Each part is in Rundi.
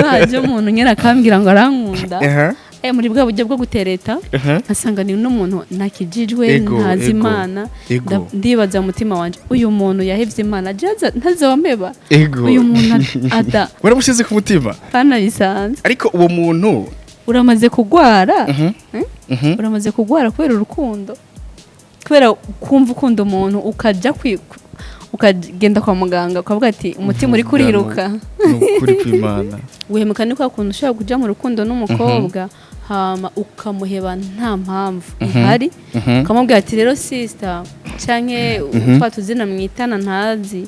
haje umuntu nyene akambwira ngo arankunda muri bwa buryo bwo gutereta asanga ni n'umuntu nakijijwe ntazi Imana ndibaza mu mutima wanje uyu muntu yahevye Imana ntazomeba uyu muntu ada waramushize ku mutima pana bisanzwe ariko uwo muntu uramaze kugwara uramaze kugwara kubera urukundo kubera kumva ukunda umuntu ukajya ukagenda kwa muganga ukavuga ati umutima uri kuriruka kuri kw'Imana wehemuka ni kwa kuntu ushaka kuja mu rukundo n'umukobwa hama ukamuheba nta mpamvu ihari ukamubwira ati rero sister canke twatuzina mwitana ntazi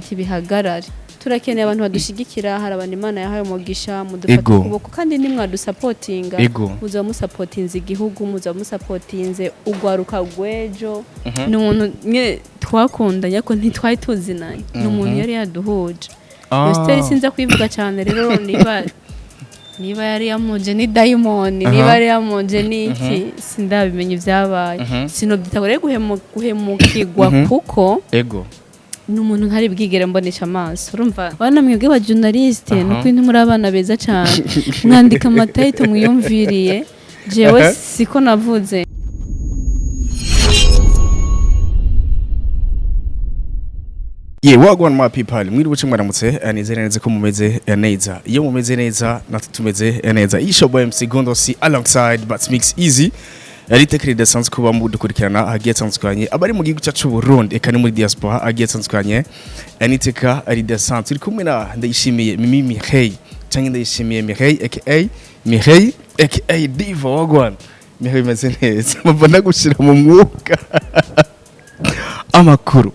kibihagarare turakeneye abantu badushigikira hari abantu Imana yahaye umugisha mudufata ukuboko kandi nimwe dusapotinga muza musapotinze igihugu muza musapotinze ugwaruka gwejo n'umuntu nye twakundanye ko ntitwari tuzinanye n'umuntu yari yaduhuje Esther sinza kwivuga cyane rero niba yari yamuje ni diamond niba yari yamuje ni iki sindabimenye ibyabaye sinobyitagore guhemukirwa kuko n'umuntu ntari bwigere mbonesha amaso urumva bana mwebwe ba journaliste no kwintu muri abana beza cyane mwandika amatayito mwiyumviriye jewe siko navuze wagwan ma people mwiri buce mwaramutse nizere neza ko mumeze neza iyo mumeze neza natwe tumeze neza isho boy MC Gondo si alongside but mix easy yaritekere dasanzwe kuba mu dukurikirana agiye tsanzukanye abari mu gihugu cyacu Burundi eka ni muri diaspora agiye tsanzukanye aniteka ari dasanzwe turi kumwe na ndayishimiye Mimi Mireille cyangwa ndayishimiye Mireille aka Mireille aka Diva wagwan Mireille meze neza mbona gushira mu mwuka amakuru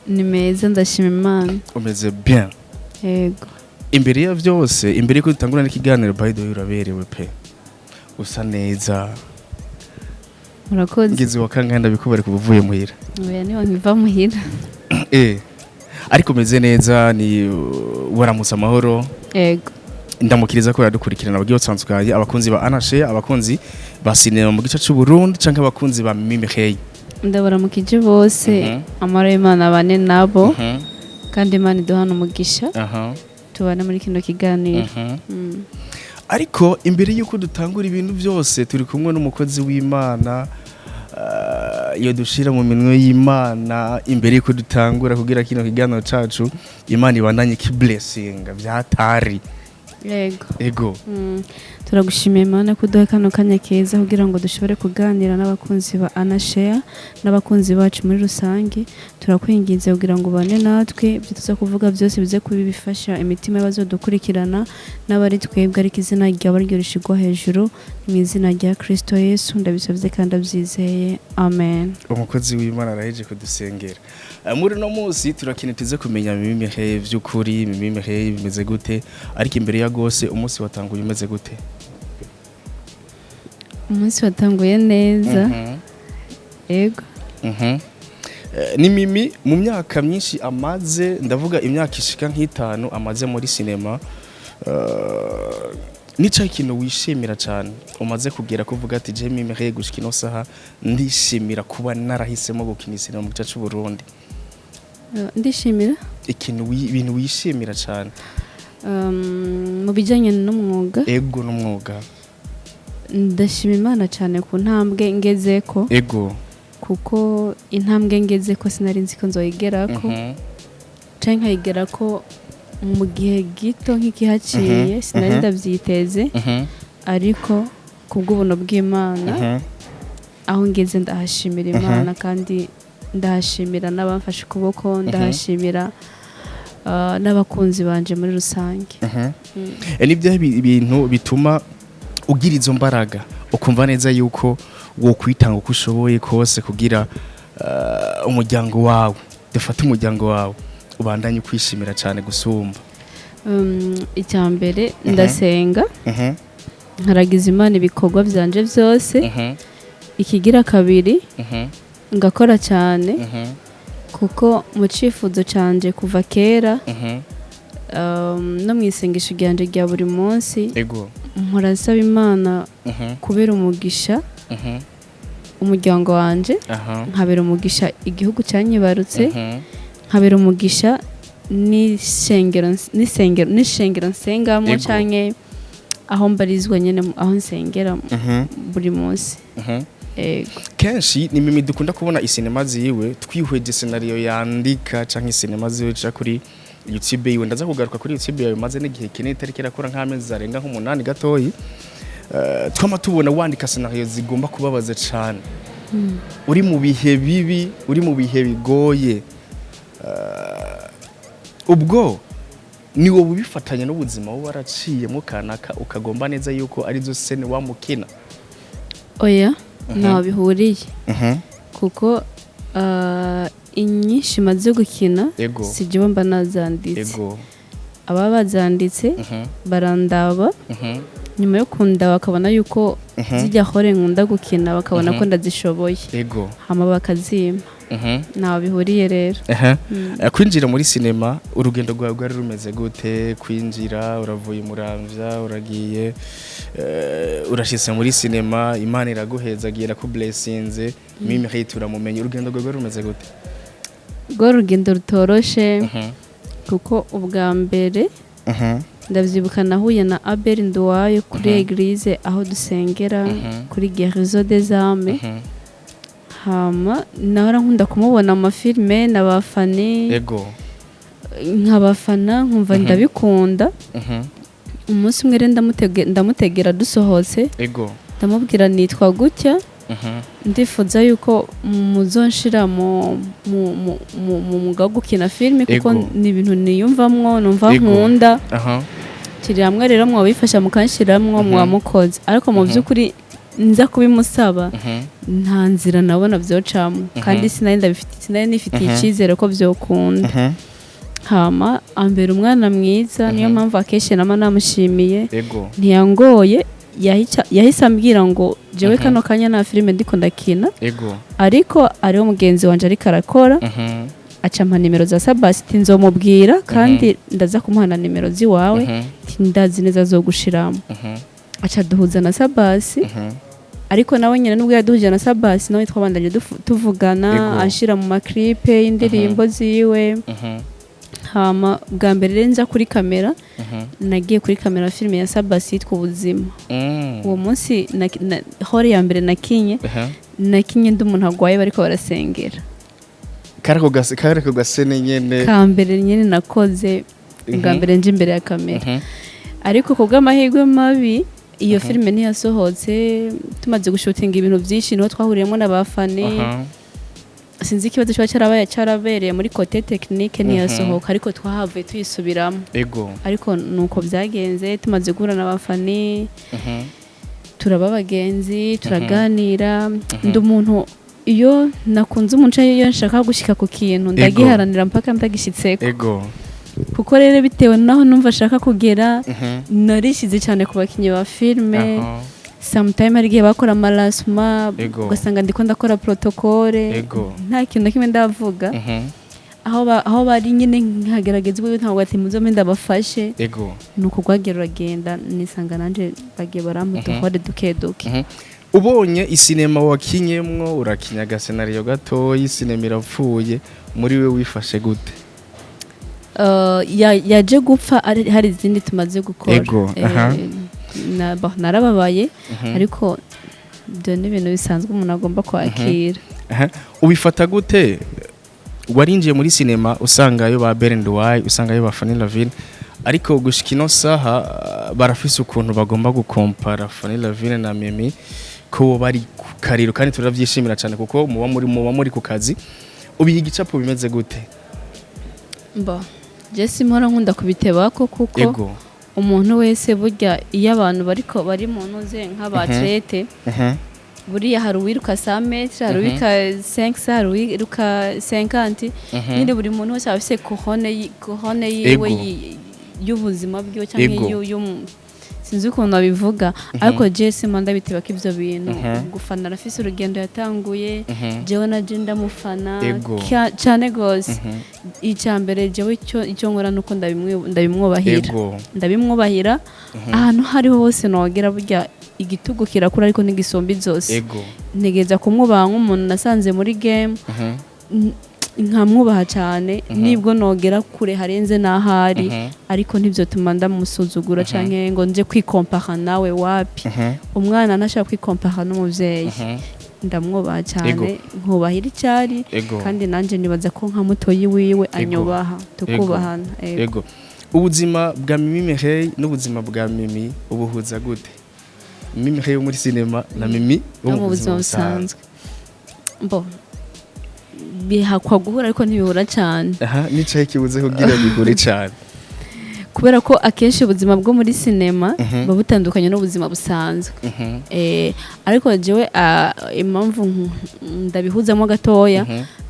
ni meza ndashima Imana umeze bien yego imbere ya byose imbere ko dutangura n'ikiganiro by the way uraberewe pe usa neza murakoze ngize wakanganda bikubare kuvuye muhira oya niho nkiva muhira ariko umeze neza ni waramutse amahoro yego ndamukiriza ko yadukurikirana abagiye batsanzukanye abakunzi ba Anashe abakunzi ba sinema mu gice cy'u Burundi canke abakunzi ba Mimi Mireille ndabaramukije bose amara y'Imana bane nabo kandi Imana iduhana umugisha tubana muri kino kiganiro ariko imbere yuko dutangura ibintu byose turi kumwe n'umukozi w'Imana iyo dushira mu minwe y'Imana imbere yuko dutangura kugira kino kiganiro cacu Imana ibandanye ki blessing byatari yego turagushimiye Imana kuduha kano kanya keza kugira ngo dushobore kuganira n'abakunzi ba Anashare n'abakunzi bacu muri rusange turakwinginze kugira ngo bane natwe ibyo tuza kuvuga byose bize kubifasha imitima y'abazodukurikirana n'abari twebwe ariko izina ryawe ryorishigwa hejuru mu izina rya Kristo Yesu ndabisabye kandi abyizeye amen umukozi w'Imana araheje kudusengera muri no munsi turakenetize kumenya Mimi Mireille by'ukuri Mimi Mireille bimeze gute ariko imbere ya gose umunsi watanguye umeze gute umunsi watanguye neza yego ni Mimi mu myaka myinshi amaze ndavuga imyaka ishika nk'itanu amaze muri sinema nica ikintu wishimira cyane umaze kugera kuvuga ati je Mimi Mireille gushika ino saha ndishimira kuba narahisemo gukina sinema mu gice cy'u Burundi ndishimira ibintu wishimira cyane mu bijyanye n'umwuga ego n'umwuga ndashima Imana cyane ku ntambwe ngeze ko ego kuko intambwe ngeze ko sinari nzi ko nzoyigera ko cyangwa nkayigera ko mu gihe gito nk'ikihaciye sinari ndabyiteze ariko kubw'ubuntu bw'Imana aho ngeze ndahashimira Imana kandi ndahashimira n'abamfashe ukuboko ndahashimira n'abakunzi banje muri rusange nibyo ibintu bituma ugira izo mbaraga ukumva neza yuko wo kwitanga uko ushoboye kose kugira umuryango wawe dufate umuryango wawe ubandanye kwishimira cyane gusumba icyambere ndasenga nkaragiza Imana ibikorwa byanje byose ikigira kabiri ngakora cyane kuko mu cifuzo canje kuva kera no mwisengesho ryanje rya buri munsi mpora nsaba Imana kubera umugisha umuryango wanje nkabera umugisha igihugu cyanyibarutse nkabera umugisha n'ishengero nsengamo canke aho mbarizwa nyene aho nsengera buri munsi. Kenshi ni mimi dukunda kubona isinema ziwe twihweje scenario yandika canke isinema ziwe ca kuri YouTube yiwe. Ndaza kugaruka kuri YouTube yawe maze n'igihe kinini tariki rakora nk'amezi arenga nk'umunani gatoyi. Twama tubona wandika scenario zigomba kubabaza cane. Uri mu bihe bibi, uri mu bihe bigoye. Ubwo ni wowe bifatanya n'ubuzima wowe waraciyemo kanaka ukagomba neza yuko ari zo scene wamukina. Oya ntaho bihuriye kuko inyinshi maze gukina sije mba nazanditse, aba bazanditse barandaba nyuma yo kunda bakabona yuko zijya hore nkunda gukina bakabona ko ndazishoboye hama bakazima. Ntaho bihuriye rero. Kwinjira muri sinema urugendo rwawe rwari rumeze gute? Kwinjira uravuye Muramvya uragiye urashitse muri sinema Imana iraguhezagira ku blessinze mimi hitura mumenye urugendo rwawe rumeze gute? Rwo rugendo rutoroshe kuko ubwa mbere ndavyibuka nahuye na Abel Nduwayo kuri eglise aho dusengera kuri Guérison des Âmes. Hama nahora nkunda kumubona mu mafilme n'abafani nk'abafana nkumva ndabikunda. Umunsi umwe ndamutegera dusohotse ndamubwira nitwa gutya ndifuza yuko muzonshira mu mwuga wo gukina filme kuko ni ibintu niyumvamwo numva nkunda kiri hamwe rero mwabifasha mukanshiramwo mwamukoze ariko mu by'ukuri nza kubimusaba nta nzira nabona vyocamwe kandi sinari nifitiye icyizere ko vyokunda. Hama ambera umwana mwiza niyo mpamvu akeshe nama namushimiye ntiyangoye yahise ambwira ngo jewe kano kanya na filime ndiko ndakina ariko ariho mugenzi wanje ariko arakora aca mpa nimero za Sabasti nzomubwira kandi ndaza kumuha na nimero ziwawe ndazi neza zo gushiramo. Aca duhuza na Sabasi ariko nawe nyine nubwo yaduhuje na Sabasi nawe twabandanye tuvugana ashira mu maklipe y'indirimbo ziwe. Hama bwa mbere renza kuri kamera nagiye kuri kamera filime ya Sabasi yitwa Ubuzima. Uwo munsi hore ya mbere nakinye ndi umuntu agwaye bariko barasengera karako gasene nyene ka mbere nyene nakoze bwa mbere nje imbere ya kamera. Ariko kubw'amahirwe mabi iyo filime ntiyasohotse tumaze gushutinga ibintu byinshi niho twahuriyemo n'abafani. Sinzi ikibazo cyarabereye muri côté technique ntiyasohoka ariko twahavuye tuyisubiramo. Ariko nuko byagenze tumaze guhura n'abafani turaba bagenzi turaganira. Ndi umuntu iyo nakunze umuntu iyo nshaka gushika ku kintu ndagiharanira mpaka ndagishitseko kuko rero bitewe naho numva ashaka kugera narishize cyane ku bakinyi ba filme. Sometime ari gihe bakora malasma ugasanga ndiko ndakora protocole nta kintu na kimwe ndavuga aho bari nyine nkagerageza ubwo ntabwo ati muzome ndabafashe nuko gwagera agenda nisanga nanje bagiye baramuduhore duke. Ubonye isinema wakinyemwo urakinyaga scenario gato isinema irapfuye muri we wifashe gute? Yaje gupfa hari izindi tumaze gukora narababaye ariko byo ni ibintu bisanzwe umuntu agomba kwakira. Ubifata gute warinjiye muri sinema usangayo ba Berenduwayi usangayo ba Fanny Lavine ariko gushika ino saha barafise ukuntu bagomba gukompara Fanny Lavine na Mimi ko bari ku kariro kandi turavyishimira cyane kuko muba muri ku kazi. Ubiha igicapo bimeze gute? Jesse mpora nkunda kubitebako kuko umuntu wese burya iyo abantu bari mu ntuze nk'abatlete buriya hari uwiruka 100 metres hari uwiruka 500 hari uwiruka 50 nyine buri muntu wese afise kohone yiwe y'ubuzima bwiwe cyangwa sinzi ukuntu abivuga ariko Jesse manda biteba ko ivyo bintu gufana rafise urugendo yatanguye jewe na Jenda mufana cyane gose icambere jewe icyo nkora nuko ndabimwubahira ahantu hariho hose nogera burya igitugu kirakura ariko n'igisombi zose ntegeza kumwubaha nk'umuntu nasanze muri game nkamwubaha cyane nibwo nogera kure harenze n'ahari ariko ntibyo tuma ndamusuzugura canke ngo nje kwikompara nawe wapi umwana ntashaka kwikompara n'umuvyeyi ndamwubaha cyane nkubahira icyari kandi nanje nibaza ko nka mutoyi wiwe anyubaha tukubahana yego ubuzima bwa Mimi Mireille n'ubuzima bwa Mimi ubuhuza gute Mimi Mireille muri cinema na Mimi mu buzima busanzwe mbo bihakwa guhura ariko ntibihura cyane nicaye kibuze kugira bihure cyane kubera ko akenshi ubuzima bwo muri cinema buba butandukanye n'ubuzima busanzwe ariko jewe impamvu ndabihuzamo gatoya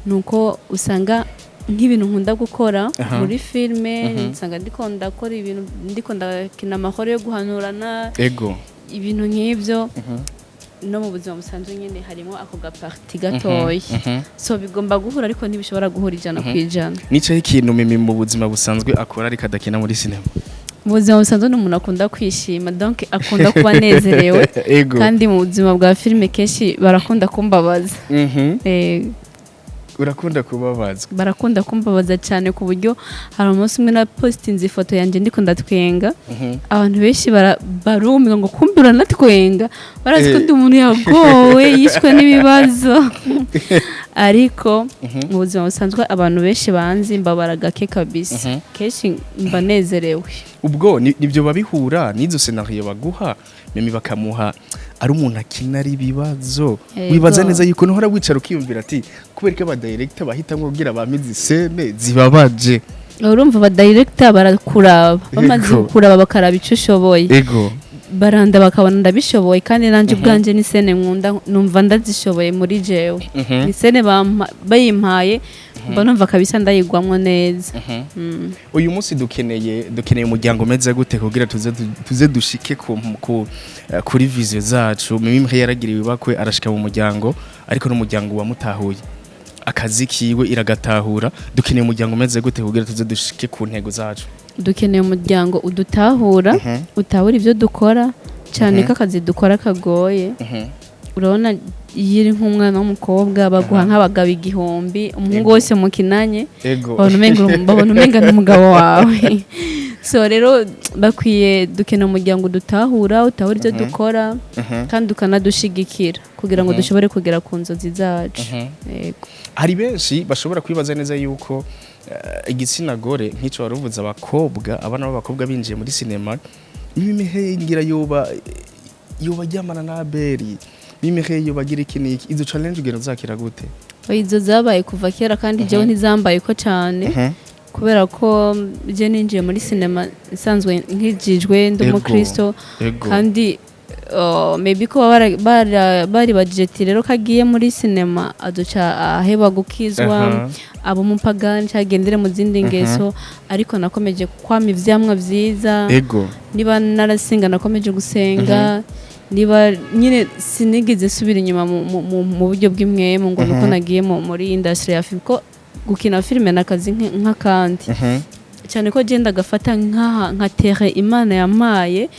nuko usanga nk'ibintu nkunda gukora muri filme nsanga ndikunda gukora ibintu ndikunda kina amahoro yo guhanurana ibintu nk'ibyo no mu buzima busanzwe nyine harimo ako gaparti gatoya so bigomba guhura ariko ntibishobora guhura 100%. Nico ikintu Mimi mu buzima busanzwe akora ariko adakina muri cinema mu buzima busanzwe n'umuntu akunda kwishima donc akunda kuba nezerewe kandi mu buzima bwa filme kenshi barakunda kumbabaza urakunda kubabazwa barakunda kumbabaza cyane ku buryo hari umunsi umwe na postinze ifoto yanjye ndiko ndatwenga abantu benshi barumirwa ngo kumbura natwenga barazi ko ndi umuntu yagowe yishwe n'ibibazo ariko mu buzima busanzwe abantu benshi banzi mbabara gake kabisa kenshi mbanezerewe ubwo nibyo babihura n'izo scenario baguha Mimi bakamuha ari umuntu akina ari bibazo wibaza neza yuko nohora wicara ukiyumvira ati kubera ko aba director bahitamwe kugira bamize scene zibabaje urumva aba director barakuraba bamaze kuraba bakaraba ico shoboye baranda bakabona ndabishoboye kandi nanje ubwanje ni scene nkunda numva ndazishoboye muri jewe ni scene bayimpaye mba numva kabisa ndayigwamwo neza uyu munsi dukeneye umuryango meze gute kugira tuze dushike kuri vision zacu Mimi Mireille yaragiriwe bakwe arashika mu muryango ariko n'umuryango wamutahuye akazi kiwe iragatahura dukeneye umuryango meze gute kugira tuze dushike ku ntego zacu dukeneye umuryango udutahura utahura ivyo dukora cyane ko akazi dukora kagoye urabona yiri nk'umwana w'umukobwa baguha nk'abagabo 1000 umuhungu wose mukinanye babona umenga n'umugabo wawe so rero bakwiye dukeneye umuryango udutahura utahura ivyo dukora kandi ukanadushigikira kugira ngo dushobore kugera ku nzozi zacu hari benshi bashobora kwibaza neza yuko igitsina gore nk'ico waruvuza abakobwa abana b'abakobwa binjiye muri cinema Mimi Mireille ngira yoba ryamana na Abeli Mimi Mireille yoba gira ikiniki izo challenge ugero zakira gute izo zabaye kuva kera kandi jewe ntizambaye ko cyane kubera ko je ninjiye muri cinema isanzwe nkijijwe nd'umukristo kandi maybe ko bari budget rero kagiye muri cinema aduca aheba gukizwa abo mupagani cyagendere mu zindi ngeso ariko nakomeje kwama ivyamwa vyiza niba narasinga nakomeje gusenga niba nyine sinigeze subira inyuma mu buryo bw'imwemo ngo nuko nagiye muri industry ya film ko gukina filme nakazi nk'akandi cyane ko genda gafata nka terre Imana yamaye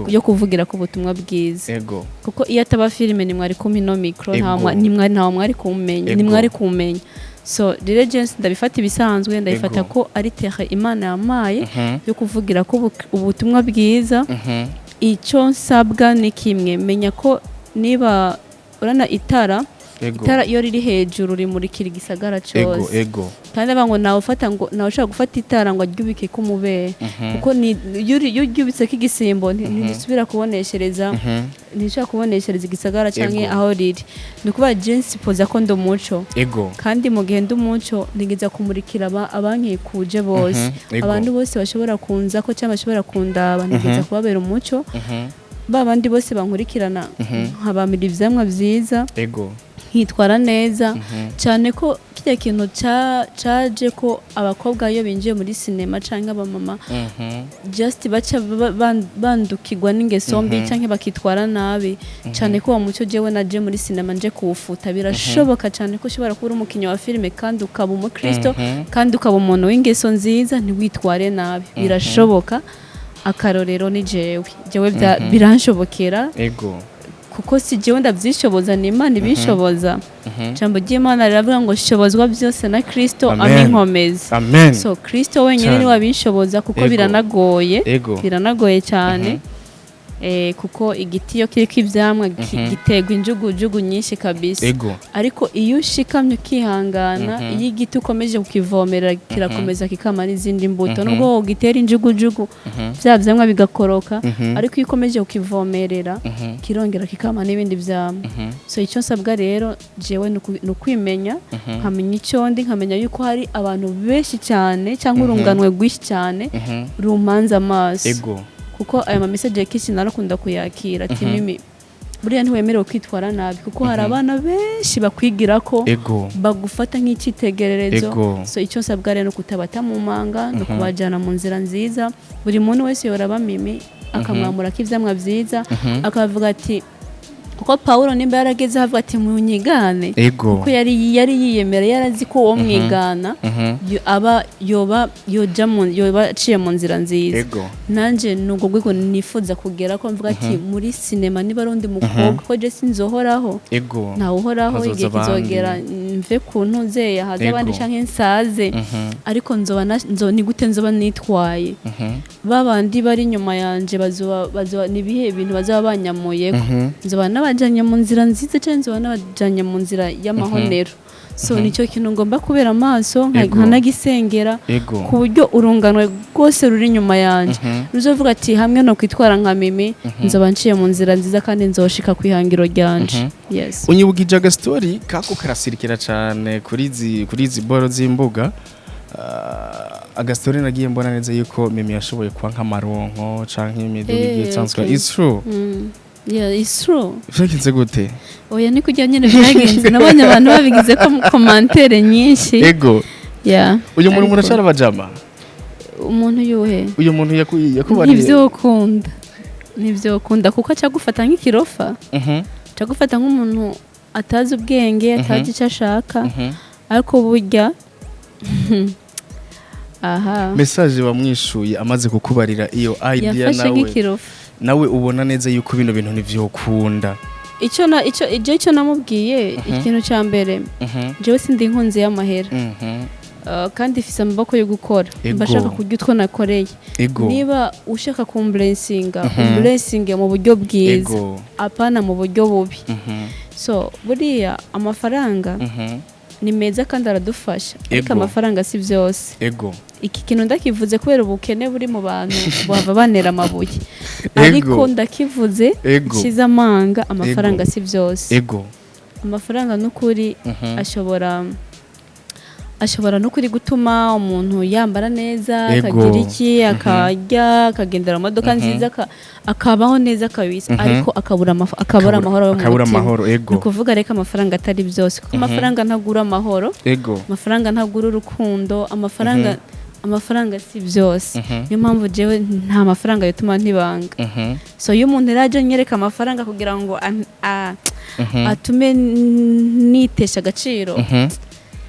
yo kuvugira ko ubutumwa bwiza kuko iyo ataba filme ni mwari kumpa ino micro nta mwari kumenya ni mwari kumenya so diligence ndabifata ibisanzwe ndabifata ko ari terre Imana yamaye yo kuvugira ko ubutumwa bwiza icyo nsabwa ni kimwe menya ko niba urana itara iyo riri hejuru rimurikira igisagara cyose kandi abango nawe ufata ngo nawe ushaka gufata itara ngo aryubike ku mubere kuko iyo ryubitse k'igisimbo ntisubira kuboneshereza ntishaka kuboneshereza igisagara cyangwa aho riri ni kuba jensi poza ko ndumuco kandi mu gihe ndumuco nigeza kumurikira abankikuje bose abantu bose bashobora kunza ko cyangwa bashobora kundaba nigeza kubabera umuco babandi bose bankurikirana nkabamira ivyamwa vyiza nkitwara neza cyane ko kirya kintu caje ko abakobwa iyo binjiye muri cinema canke abamama just baca bandukirwa n'ingeso mbi canke bakitwara nabi cyane ko umuco jewe naje muri cinema nje kuwufuta birashoboka cyane ko ushobora kuba umukinyi wa filme kandi ukaba umukristo kandi ukaba umuntu w'ingeso nziza ntiwitware nabi birashoboka akarorero ni jewe biranshobokera kuko si jewe ndavyishoboza ni Imana ibishoboza jambo ry'Imana riravuga ngo shobozwa byose na Kristo aminkomeza so Kristo wenyine ni wabishoboza kuko biranagoye cyane kuko igiti yo kiriko ivyamwa gitegwa injugujugu nyinshi kabisa ariko iyo ushikamye ukihangana iyo igiti ukomeje kukivomera kirakomeza kikama n'izindi mbuto nubwo gitera injugujugu vya vyamwa bigakoroka ariko iyo ukomeje kukivomerera kirongera kikama n'ibindi vyamwa so icyo nsabwa rero jewe nukwimenya nkamenya icyo ndi nkamenya yuko hari abantu benshi cyane cyangwa urunganwe rwinshi cyane rumanza amaso kuko aya ma message y'ikisi narakunda kuyakira ati mimi buriya ntiwemerewe kwitwara nabi kuko hari abana benshi bakwigira ko bagufata nk'icitegererezo so icyo nsabwa rero kutabata mu manga no kubajana mu nzira nziza buri muntu wese yoraba mimi akamwamura k'ivyamwa vyiza akavuga ati kuko Paulo nimba yarageze havuga ati munyigane kuko yari yiyemera yarazi ko uwo mwigana aba yoba aciye mu nzira nziza nanje nubwo gwego nifuza kugera ko mvuga ati muri sinema niba rundi mukobwa ko je sinzohoraho nawe uhoraho igihe kizogera mve kuntu zeye haza abandi canke nsaze ariko ni gute nzoba nitwaye babandi bari nyuma yanje bazoba nibihe ibintu bazaba banyamuyeko nzoba bajanye mu nzira nziza cyane nzobana bajanye mu nzira y'amahonero so nicyo kintu ngomba kubera amaso nkanagisengera ku buryo urunganwe rwose ruri nyuma yanje ruzovuga ati hamwe no kwitwara nka mimi nzoba nciye mu nzira nziza kandi nzoshika kwihangiro ryanje yes unyibugije agastori kako karasirikira cyane kuri izi boro z'imbuga agastori nagiye mbona neza yuko mimi yashoboye kwa nk'amaronko canke imiduga igiye tsanswa is true Yeah, it's true. Vyagenze gute? Oya ni kujya nyene vyagenze. Nabonye abantu babigize ko commentaire nyinshi. Yeah. Uyu muntu murashara bajama? Umuntu yuhe? Uyu muntu yakubariye. Nivyokunda kuko cyagufata nk'ikirofa. Cyagufata nk'umuntu atazi ubwenge, atazi icyo ashaka. Ariko burya message bamwishuye amaze kukubarira iyo idea nawe. Yafashe nk'ikirofa. Nawe ubona neza yuko bino bintu ntivyokunda icyo namubwiye ikintu cya mbere jewe sindi inkunzi y'amahera kandi ifise amaboko yo gukora mbashaka kurya utwo nakoreye niba ushaka kumblessinga umblessinge mu buryo bwiza apana mu buryo bubi so buriya amafaranga ni meza kandi aradufasha ariko amafaranga si byose iki kintu ndakivuze kubera ubukene buri mu bantu bava banera amabuye ariko ndakivuze kiza amanga amafaranga si byose amafaranga n'ukuri ashobora no kuri gutuma umuntu yambara neza akagira iki akajya akagendera mu modoka nziza akabaho neza kabisa ariko akabura amahoro y'umutima ni kuvuga reka amafaranga atari byose kuko amafaranga ntagura amahoro amafaranga ntagura urukundo amafaranga si byose niyo mpamvu jewe nta mafaranga yatuma ntibanga so iyo umuntu raje nyereka amafaranga kugira ngo atume nitesha agaciro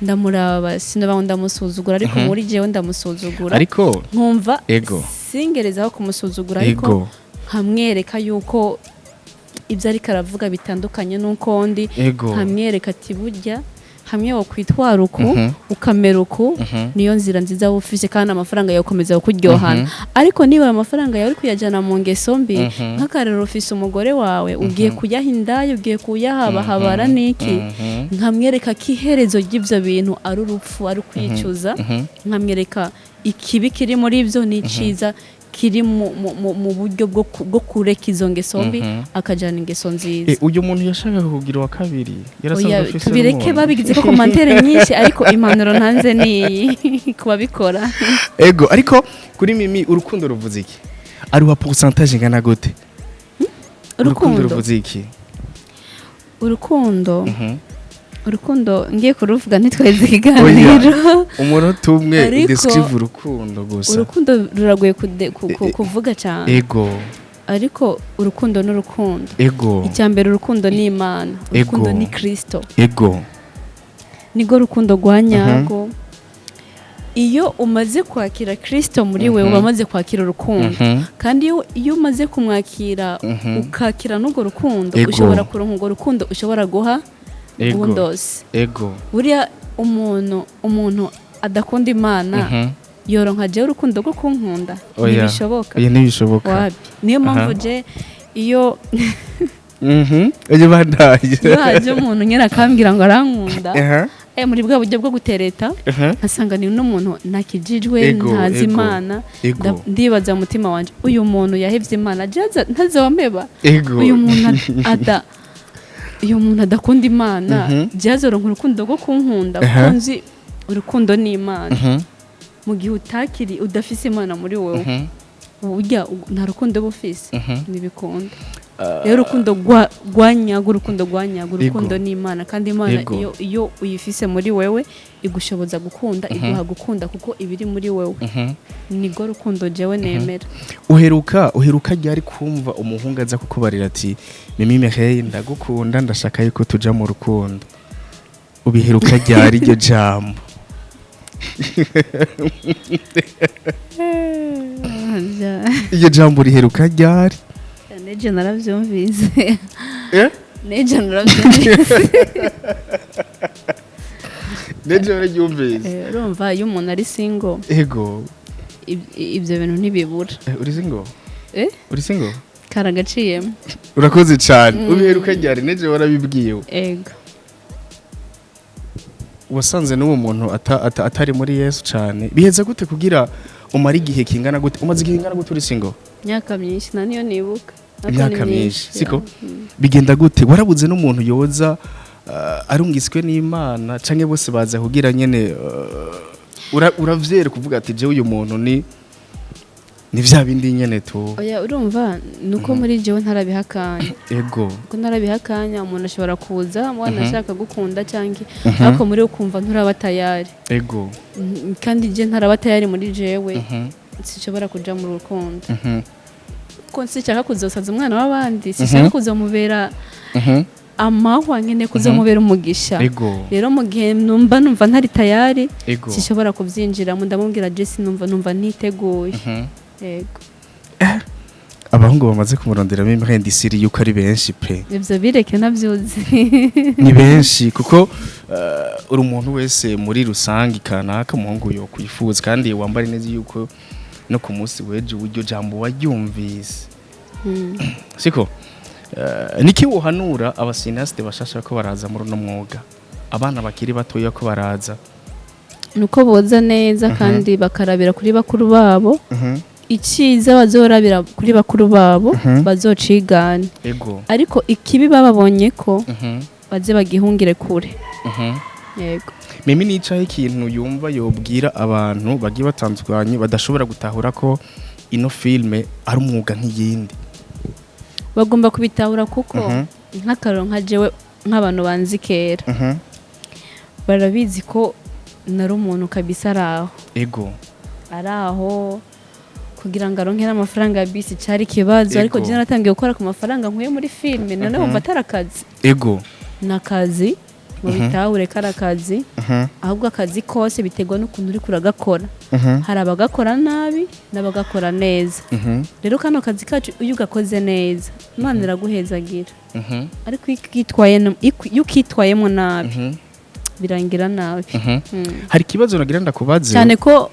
ndamuraba sinabaho ndamusuzugura ariko muri jewe ndamusuzugura ariko nkumva singerezaho kumusuzugura ariko nkamwereka yuko ibyo ariko aravuga bitandukanye n'uko ndi nkamwereka ati burya hamwe wo kwitwara uku ukamera uku niyo nzira nziza ufise kandi amafaranga yakomeza kuryohana ariko niba amafaranga yawe kuyajana mu ngeso mbi nk'akarero ufise umugore wawe ugiye kuyaha indaya ugiye kuyahabara niki nkamwereka ko iherezo ry'ibyo bintu ari urupfu ari kwicuza nkamwereka ikibi kiri muri ibyo ni ciza kiri mu buryo bwo kureka izo ngeso mbi akajana ingeso nziza uyu muntu yashaka kugira wa kabiri yarasanzwe ufise tubireke babigize ko commentaire nyinshi ariko impanuro ntanze ni kubabikora ariko kuri mimi urukundo ruvuze iki ari wa pourcentage ingana gute urukundo ruvuze iki urukundo ngiye kuruvuga ntitweze ikiganiro umuntu umwe describe urukundo gusa urukundo ruragoye kuvuga cyane ariko urukundo n'urukundo icyambere urukundo ni Imana urukundo ni Kristo nigo rukundo rwanyago iyo umaze kwakira Kristo muri wewe umaze kwakira urukundo kandi iyo umaze kumwakira ukakira n'urwo rukundo ushobora kuronka urwo rukundo ushobora guha ubundosi buriya umuntu adakunda Imana yoronka je urukundo rwo kunkunda ntibishoboka niyo mpamvu je iyo haje umuntu nyine akambwira ngo arankunda muri bwa buryo bwo gutereta nkasanga ni n'umuntu nakijijwe ntazi Imana ndibaza mu mutima wanje uyu muntu yahevye Imana ntazomeba uyu muntu adakunda Imana jazoronka urukundo rwo kunkunda kuko nzi urukundo ni Imana mu gihe udafise Imana muri wowe burya nta rukundo bufise ntibikunda rero urukundo urukundo ni Imana kandi Imana iyo uyifise muri wewe igushoboza gukunda iguha gukunda kuko ibiri muri wewe nigo rukundo jewe nemera uheruka ryari kumva umuhungu aza kukubarira ati Mimi Mireille ndagukunda ndashaka yuko tuja mu rukundo ubiheruka ryari iryo jambo iryo jambo riheruka ryari neje naravyumvise neje naravyumvise neje naravyumvise urumva iyo umuntu ari single ibyo bintu ntibibura uri single uri single karagaciyemo urakoze cyane ubiheruka ryari neje warabibwiyewe wasanze n'uwo muntu atari muri Yesu cyane biheze gute kugira umara igihe kingana gute umaze igihe kingana gute uri single myaka myinshi naniyo nibuka imyaka myinshi siko bigenda gute warabuze n'umuntu yoza arungiswe n'Imana canke bose baza kugira nyene uravyere kuvuga ati je uyu muntu ni vya bindi nyene tu oya urumva nuko muri jewe ntarabihakanya ko ntarabihakanya umuntu ashobora kuza mwana ashaka gukunda canke ariko muri ukumva nturaba tayari kandi je ntaraba tayari muri jewe sinshobora kuja mu rukundo ko sinshaka kuzosaza umwana w'abandi sinshaka kuzomubera amahwa nkene kuzomubera umugisha rero mu gihe numva ntari tayari sinshobora kuvyinjiramo ndamubwira je sinumva ntiteguye abahungu bamaze kumurondera Mireille siri yuko ari benshi pe ivyo bireke navyuzi ni benshi kuko uri umuntu wese muri rusangi kanaka umuhungu yo kwifuza kandi wambare neza yuko no ku munsi weje uburyo jambo waryumvise siko niki uhanura abasinaste bashasha ko baraza muri no mwuga abana bakiri batoya ko baraza nuko boza neza kandi bakarabira kuri bakuru babo iciza bazorabira kuri bakuru babo bazocigana ariko ikibi bababonye ko baze bagihungire kure Mimi nicaye ikintu yumva yobwira abantu bagiye batandukanye badashobora gutahura ko ino filme ari umwuga nk'iyindi bagomba kubitahura kuko nk'akaronka jewe nk'abantu banzi kera barabizi ko nari umuntu kabisa araho kugira ngo aronke n'amafaranga ya bisi cyari kibazo ariko je naratangiye gukora ku mafaranga nkuye muri filme none umva tarakazi nakazi mu bitahure karakazi ahubwo akazi kose bitegwa n'ukuntu uri kuragakora hari abagakora nabi n'abagakora neza rero kano kazi kacu iyo ugakoze neza Imana iraguhezagira ariko iyo ukitwayemo nabi birangira nabi hari kibazo nagira ndakubaze cyane ko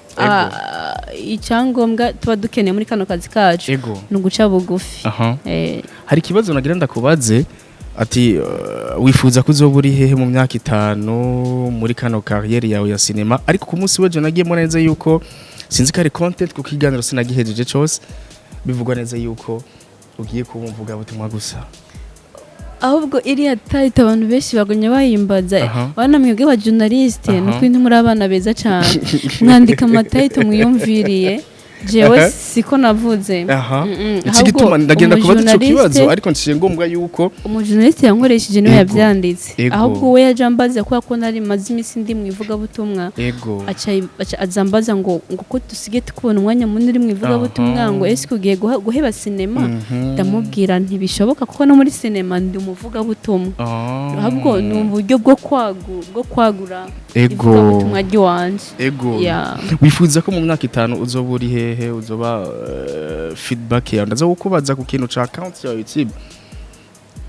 icyangombwa tuba dukeneye muri kano kazi kacu ni uguca bugufi hari kibazo nagira ndakubaze ati wifuza kuzoba uri hehe mu myaka 5 muri kano carrière yawe ya cinema ariko ku munsi weje nagiye mo neza yuko sinzi kare content ku kiganiro sinagihejeje cyose bivugwa neza yuko ugiye kubumvuga butumwa gusa ahubwo iriya title abantu benshi bagonye bahimbaza bana mwebwe ba journaliste nuko intu muri abana beza cyane mwandika amatitle mwiyumviriye jewe siko navuze aha iki gituma ndagenda kubaza ico kibazo ariko nciye ngombwa yuko umujournaliste yankoresheje niwe yavyanditse ahubwo we yajambaza ko nari mazi imisi ndi mwivuga butumwa aca azambaza ngo ko tusige tukubona umwanya munini mwivuga butumwa ngo ese kugiye guheba sinema ndamubwira ntibishoboka kuko no muri sinema ndi umuvuga butumwa ahubwo ni uburyo bwo kwagura ivuga butumwa ry'wanje wifuza ko mu myaka 5 uzoba uri hehe uzoba feedback yawe ndaza kukubaza ku kintu ca account ya YouTube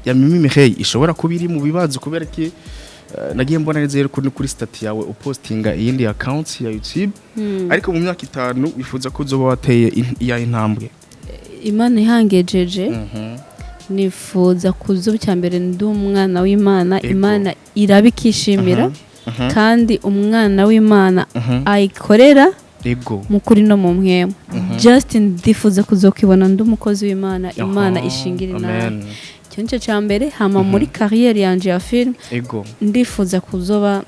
ya Mimi Mireille ishobora kubiri mu bibazo kubera ki nagiye mbona neza rero kuri stat yawe upostinga iyindi account ya YouTube ariko mu myaka 5 wifuza ko uzoba wateye ya intambwe Imana ihangejeje nifuza kuzuba cyambere ndi umwana w'Imana Imana irabikishimira kandi umwana w'Imana ayikorera mukuri no mu mpwemo just ndifuza kuzokibona ndi umukozi w'Imana Imana ishingira nawe cyo cyambere hama muri carrière yanje ya film ndifuza kuzoba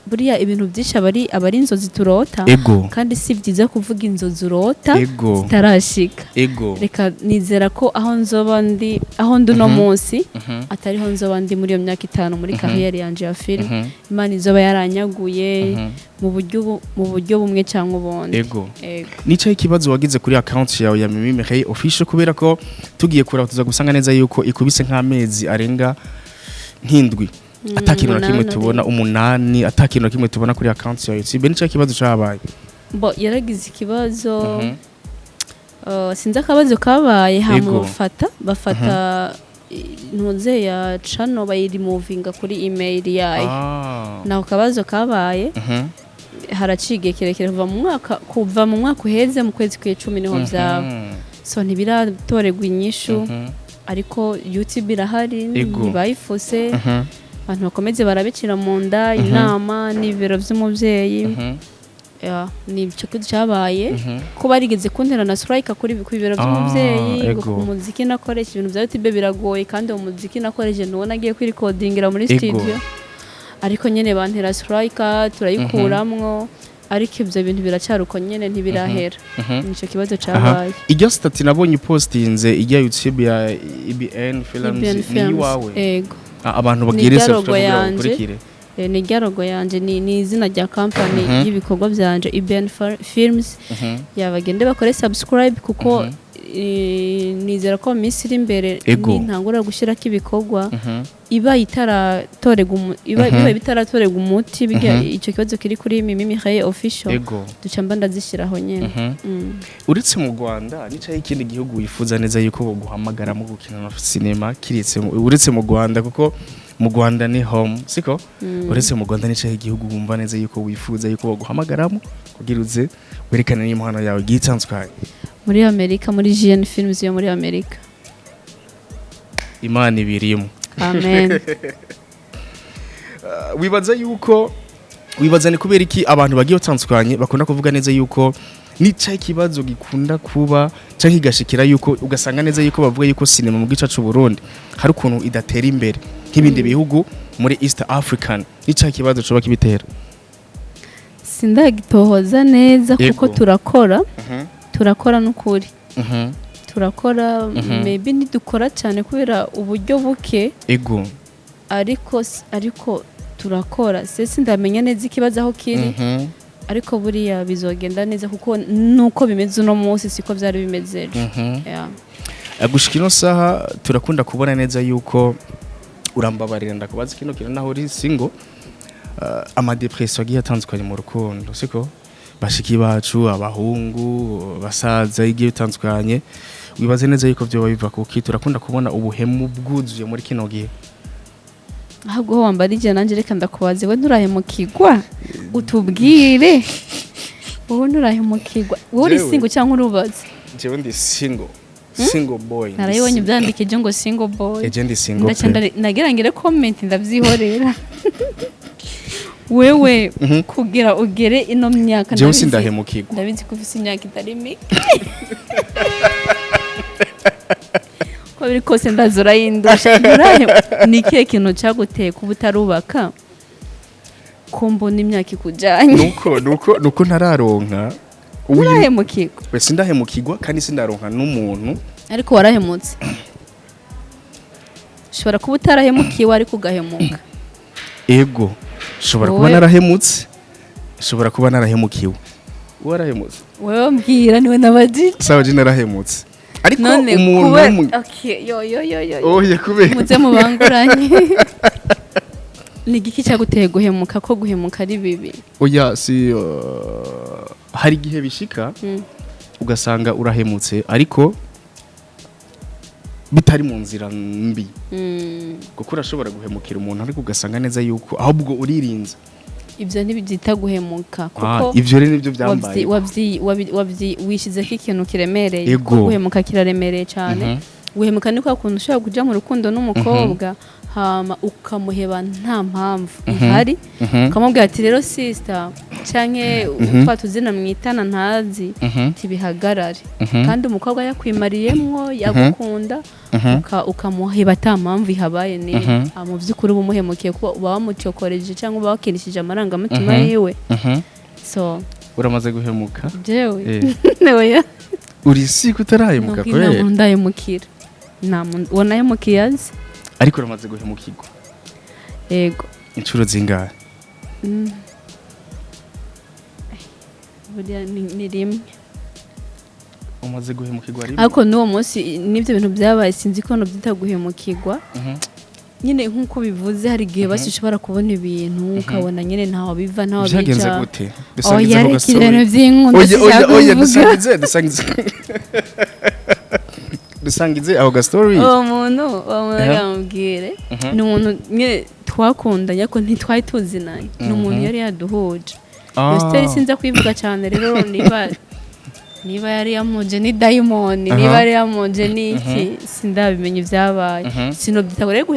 buriya ibintu byinshi abari inzozi turota kandi si byiza kuvuga inzozi urota zitarashika reka nizera ko aho nzoba ndi aho ndi no munsi atariho nzoba ndi muri iyo myaka 5 muri carrière yanje ya film Imana izoba yaranyaguye mu buryo bumwe cyangwa ubundi nicaye ikibazo wagize kuri account yawe ya Mimi Mireille official kubera ko tugiye kuraba tuza gusanga neza yuko ikubise nk'amezi arenga nk'indwi atakintu na kimwe tubona 8 atakintu na kimwe tubona kuri account ya YouTube nico kibazo cyabaye yaragize ikibazo sinza akabazo kabaye bafata ntuze ya channel bayirimuvinga kuri email yayo naho kabazo kabaye haraciye kirekire kuva mu mwaka uheze mu kwezi kwa 10 niho byaba so ntibiratorerwa inyishu ariko YouTube irahari ntibayifuse abantu bakomeze barabicira mu nda inama n'ibiro by'umubyeyi ni cyo cyabaye ko barigeze kuntera na strike kuri ibiro by'umubyeyi ngo umuziki nakoresha ibintu bya YouTube biragoye kandi uwo muziki nakoresha nubona agiye kwirecordingira muri studio ariko nyene bantera strike turayikuramwo ariko ibyo bintu biracyaruko nyene ntibirahera nico kibazo cyabaye iryo stati nabonye postinze ijya YouTube ya IBN Films ni wawe abantu bagire subscribe kurikire ni ryarogo yanje ni izina rya company y'ibikorwa byanje IBN Films yabagende bakore subscribe kuko nizera ko misiri imbere n'intangura gushira kibikorwa iba bitaratorega umuti icyo kibazo kiri kuri Mimi Mireille official ducamba ndazishiraho nyene uretse mu Rwanda nicaye ikindi gihugu wifuza neza yuko boguhamagara mu gukina na cinema kiretse uretse mu Rwanda kuko mu Rwanda ni home siko uretse mu Rwanda nicaye igihugu wumva neza yuko wifuza yuko boguhamagaramo kugira uze werekane n'impano yawe gitandukanye muri Amerika muri GN Films yo muri Amerika Imana ibirimo amen wibaza ni kubera iki abantu bagiye batandukanye bakunda kuvuga neza yuko nica ikibazo gikunda kuba canke igashikira yuko ugasanga neza yuko bavuga yuko cinema mu gice cy'u Burundi hari ukuntu idatera imbere nk'ibindi bihugu muri East African nica ikibazo coba kibitera sindagitohoza neza kuko turakora n'ukuri turakora maybe ntidukora cyane kubera uburyo buke ariko turakora sese ndamenya neza ikibazo aho kiri ariko buriya bizogenda neza kuko nuko bimeze uno munsi siko byari bimeze gushikino saha turakunda kubona neza yuko urambabarira ndakubaza kino naho uri single ama depression agiye atandukanye mu rukundo siko bashiki bacu abahungu basaza igiye bitandukanye wibaze neza yuko byo biva kuki turakunda kubona ubuhemu bwuzuye muri kino gihe ahubwo wambarije nanje reka ndakubaze we nturahemukirwa utubwire wowe nturahemukirwa wowe uri single cyangwa urubaze jewe ndi single boy narayibonye byandikije ngo single boy eje ndi single nagerangire comment ndavyihorera wewe kugira ugere ino myaka jewe sindahemukirwa ndabizi ko ufite imyaka itari mike ko biri kose ndazura yindusha ni kihe kintu cyaguteye kuba utarubaka ko mbona imyaka ikujanye nuko ntararonka urahemukirwa we sindahemukirwa kandi sindaronka n'umuntu ariko warahemutse ushobora kuba utarahemukiwe ariko ugahemuka ego shobora kuba narahemutse shobora kuba narahemukiwe warahemutse wewe mbwira niwe nabajije sawa je narahemutse ariko none umuntu okay yo oye kubera muze mubanguranye ni igiki cyaguteye guhemuka ko guhemuka ari bibi oya si hari igihe bishika ugasanga urahemutse ariko bitari mu nzira mbi kuko urashobora guhemukira umuntu ariko ugasanga neza yuko ahubwo uririnze ibyo ntibyita guhemuka kuko ivyo rero nivyo byambaye wishizeko ikintu kiremereye kuko guhemuka kiraremereye cyane guhemuka ni kwa kuntu ushobora kuja mu rukundo n'umukobwa hama ukamuheba nta mpamvu ihari ukamubwira ati rero sister canke twatuzina mwitana ntazi tibihagarare kandi umukobwa yakwimariyemwo yagukunda ukamuheba ata mpamvu ihabaye ni mu by'ukuri ubumuhemukiye kuba uba wamucokoreje cyangwa uba wakinishije amarangamutima yiwe so uramaze guhemuka jewe newe uri siku utarahemuka kwere ndahemukira wanahemukiye azi ariko uramaze guhemukirwa yego inshuro zingahe buriya ni rimwe umaze guhemukirwa rimwe ariko n'uwo munsi n'ibyo bintu byabaye sinzi ko byita guhemukirwa nyine nk'uko bivuze hari igihe basi ushobora kubona ibintu ukabona nyine ntaho biva ntaho bica byagenze gute dusangize ku gasore ibintu by'inkunda oya dusangize aho gastori uwo muntu yamubwire ni umuntu nyine twakundanye ariko ntitwari tuzinanye ni umuntu yari yaduhuje iyo story sinza kwivuga cyane rero niba yari yamuje ni diamond niba yari yamuje ni iki sindabimenya ibyabaye sinobyita rero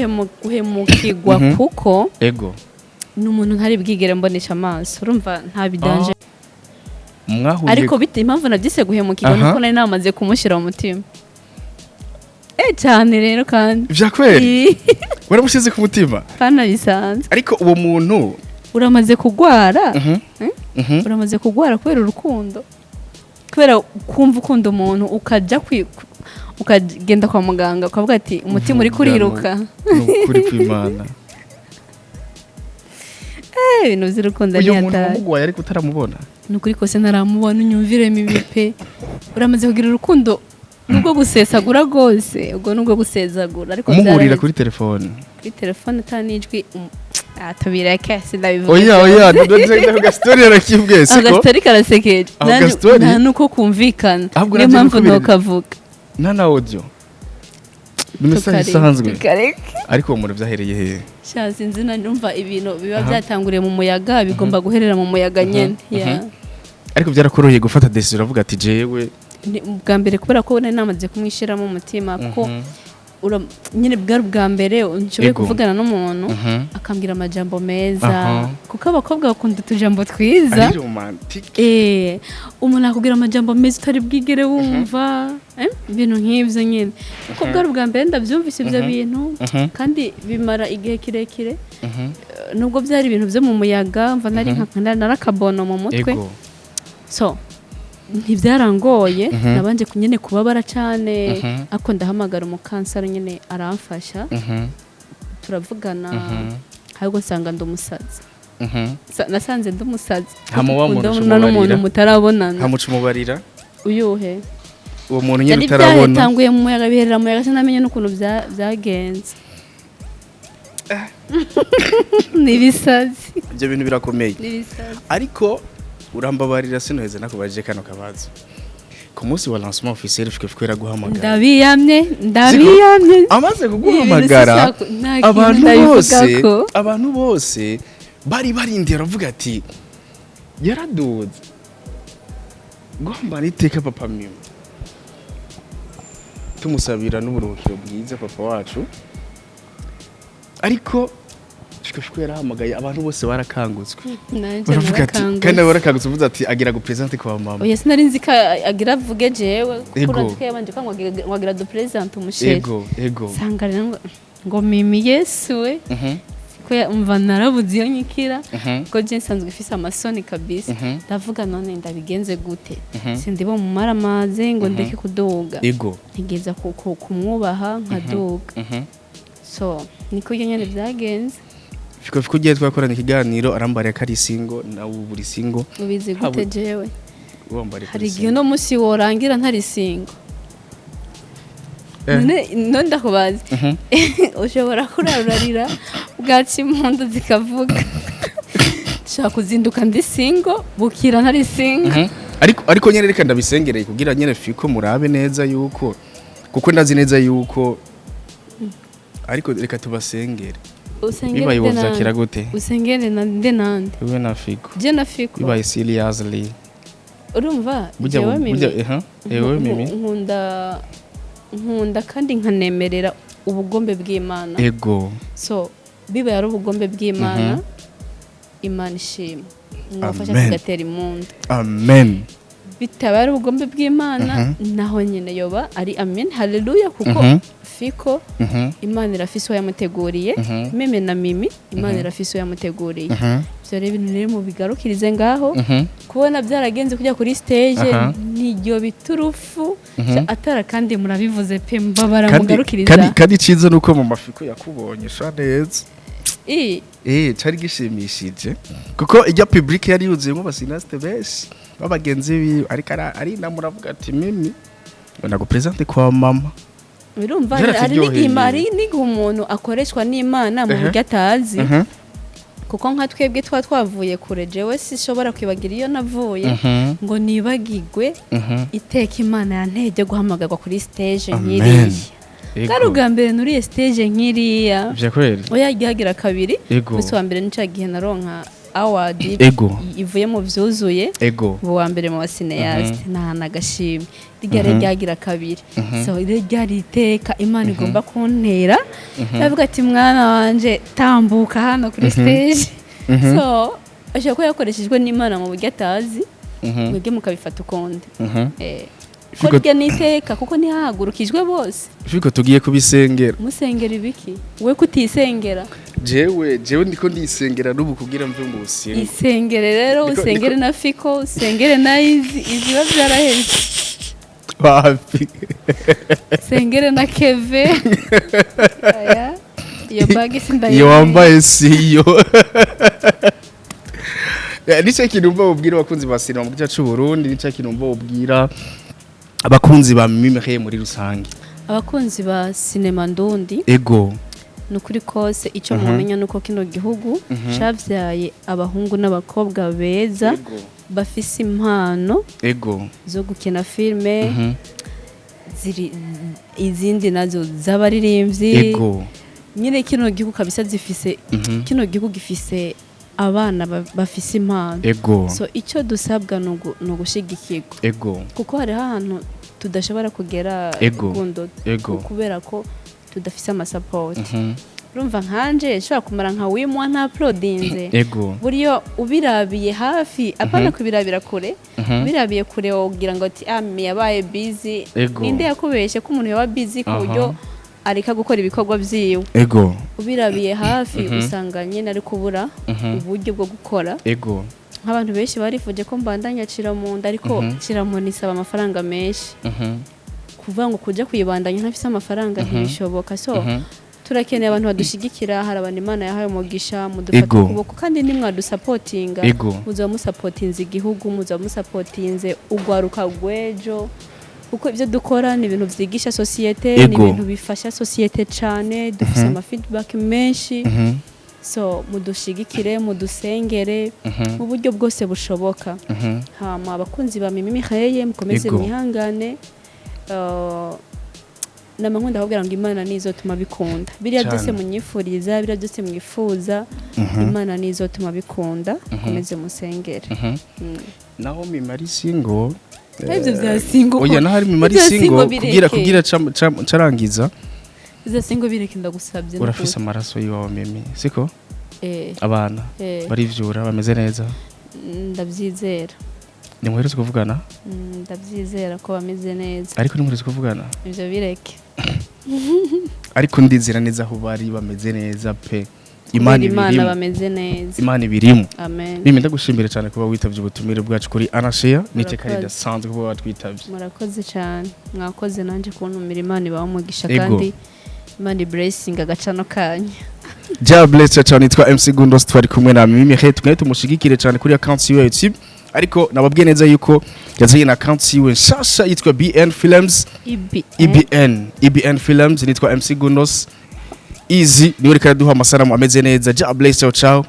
guhemukirwa kuko ego ni umuntu ntari bwigere mbonesha amaso urumva nta bidanje ariko bite impamvu nabyise guhemukirwa nuko nari namaze kumushyira mu mutima cyane rero kandi vyakweri waramushize ku mutima kana bisanzwe ariko uwo muntu uramaze kugwara uramaze kugwara kubera urukundo kubera kumva ukunda umuntu ukagenda kwa muganga ukavuga ati umutima uri kuriruka kuri kwimana ibintu by'urukundo ni atari uyu muntu wamugwaye ariko utaramubona nukuri kose naramubona unyumvire mibipe uramaze kugira urukundo nubwo gusesagura rwose ubwo nubwo gusezagura ariko umugurira kuri telefone atanijwi tubireke sindabivuga oya ndetse gastori yarakibwe siko gastori karasekeje nta nuko kumvikana niyo mpamvu ntokavuga na audio nimesa isanzwe ariko umuntu byahereye hehe shazi nzina numva ibintu biba byatanguriye mu muyaga bigomba guherera mu muyaga nyene ariko byarakoroheye gufata decision uravuga ati jewe bwa mbere kubera ko nari namaze kumwishiramo umutima ko nyine bwari bwa mbere nshoboye kuvugana n'umuntu akambwira amajambo meza kuko abakobwa bakunda utujambo twiza umuntu akubwira amajambo meza utari bwigere wumva ibintu nk'ibyo nyine kuko bwari bwa mbere ndabyumvise ibyo bintu kandi bimara igihe kirekire nubwo byari ibintu byo mu muyaga mva narakabono mu mutwe so ntibyarangoye nabanje nyine kubabara cyane ako ndahamagara umukansara nyine aramfasha turavugana ahubwo nsanga ndi umusazi nasanze ndi umusazi ndabona n'umuntu mutarabonana ntamuca umubarira uyuhe uwo muntu nyine utarabona byatanguye mu muyaga biherera mu muyaga sinamenye n'ukuntu byagenze nibisazi ibyo bintu birakomeye ariko urambabarira sinoheze nakubaje kano kabazo ku munsi wa lancement officiel fike guhamagara ndabiyamye amaze kuguhamagara abantu bose bari barindira aravuga ati yaraduze gombara iteka papa mimi tumusabira n'uburuhukiro bwiza papa wacu ariko shiko yarahamagaye abantu bose barakangutswe baravuga ati kandi barakangutse uvuze ati agira gupresente kwa mama oya sinari nzi ka agira vuge jewe kuko yabanje kwa ngo du presente umusheri ego sangara ngo mimi Yesu we ko umva narabuze iyo nyikira ko je nsanzwe ifise amasoni kabisa ndavuga none ndabigenze gute sindibo mu maramaze ngo ndeke kuduga ego ntigeza kumwubaha nkaduga so niko nyene byagenze fiko giye twakorana ikiganiro arambariye kari single na uburi single ubizi gute jewe wambariye hari igihe no musi worangira ntari single none ndakubaza ushobora kurarurira bwaci impundu zikavuga nshaka kuzinduka ndi single bukira ntari single ariko nyene reka ndabisengereye kugira nyene fiko murabe neza yuko kuko ndazi neza yuko ariko reka tubasengere bibaye wovakira gute usengere nande nande wewe na fiko je na fiko bibaye seriously urumva jewe mimi ewe mimi nkunda kandi nkanemerera ubugombe bw'Imana ego so bibaye ari ubugombe bw'Imana Imana ishimwe ngafasha kugatera impundu amen bitabaye ari ubugombe bw'Imana naho nyine yoba ari amen haleluya kuko fiko Imana irafise yamuteguriye meme na mimi Imana irafise yamuteguriye byo rero ibintu rero mu bigarukirize ngaho kubona byaragenze kujya kuri stage niryo biturufu atara kandi murabivuze pe mbabara mugarukiriza kandi cizo nuko mu mafiko yakubonye sha neza cari gishimishije kuko ijya public yari yuzuyemo basinaste beshi babagenzi bi ariko ari namuravuga ati mimi nago presente kwa mama birumva ari umuntu akoreshwa n'Imana mu buryo atazi kuko nka twebwe twavuye kure jewe sishobora kwibagira iyo navuye ngo nibagigwe iteka Imana yantege guhamagarwa kuri stage nkiriya karuga mbere nuriye stage nkiriya bya kweli oya gihagira kabiri gusa wa mbere nica gihe naronka award ivuye mu vyuzuye wa mbere mu cineast na gashimwe ryagira kabiri so ryari iteka Imana igomba kuntera bavuga ati mwana wanje tambuka hano kuri stage so ashaka ko yakoreshejwe n'Imana mu buryo atazi mwebwe mukabifata ukundi kurya niteka kuko ntihahagurukijwe bose fiko tugiye kubisengera musengera ibiki we kutisengera jewe ndiko ndisengera n'ubu kugira mve mu busenga isengere rero usengere na fiko usengere na izi bavyaraheze bafi sengere na keve aya iyo bagi sindaye iyo wambaye siyo nico kintu mba ubwira abakunzi ba sinema mu gice cy'u Burundi nico kintu mba ubwira abakunzi ba mimire muri rusange abakunzi ba sinema ndundi ego nukuri kose icyo mumenya nuko kino gihugu cavyaye abahungu n'abakobwa beza bafise impano zo gukina filme ziri izindi nazo z'abaririmbyi nyine kino gihugu kabisa zifise kino gihugu gifise abana bafise impano so icyo dusabwa no gushigikirwa kuko hari ahantu tudashobora kugera gundo kubera ko tudafise ama-support urumva nkanje nshobora kumara nka wimwa nta uploadinze buriyo ubirabiye hafi apana kubirabira kure ubirabiye kure wogira ngo ati yabaye busy ninde yakubeshe ko umuntu yaba busy ku buryo arika gukora ibikorwa vyiwe ubirabiye hafi usanga nyene ari kubura uburyo bwo gukora nk'abantu benshi barifuje ko mbandanya cira mu nda ariko cira mu nisaba amafaranga menshi kuvuga ngo kuja kuyibandanya ntafise amafaranga ntibishoboka so turakeneye abantu badushigikira hari abantu Imana yahaye umugisha mudufata ukuboko kandi nimwadusapotinga muza musapotinze igihugu muza musapotinze ugwaruka gwejo uko ivyo dukora ni ibintu vyigisha societe ni ibintu bifasha societe cyane dufise ama feedback menshi so mudushigikire mudusengere mu buryo bwose bushoboka hama abakunzi ba Mimi Mihaye mukomeze mwihangane namakunda kugira ngo Imana nizotuma bikunda biriya byose munyifuriza biriya byose mwifuza Imana nizotuma bikunda mukomeze musengere naho Mimari single ibyo bya single oya nahari Mimari single kugira carangiza izo single bireke ndagusabye urafise amaraso yiwawe Mimi siko abana barivyura bameze neza ndabyizera ni muherutse kuvugana ndabyizera ko bameze neza ariko ni muherutse kuvugana ivyo bireke ariko ndizira neza aho bari bameze neza pe Imana bameze neza. Imana ibirimo. Amen. Mimi ndagushimira cyane kuba witavye ubutumire bwacu kuri Anashare n'iteka ridasanzwe kuba watwitavye. Murakoze cyane. Mwakoze nanje kuntumira Imana ibamugisha kandi Imana blessing agacano kanya. Ja bless cyane nitwa MC Gundos twari kumwe na Mimi Hetu tumushigikire cyane kuri account yiwe YouTube. Ariko nababwiye neza yuko yazanye na account yiwe nshasha yitwa BN Films. EBN Films nitwa MC Gundos. Easy niwe reka duha amasaramu ameze neza. Ja bless ciao.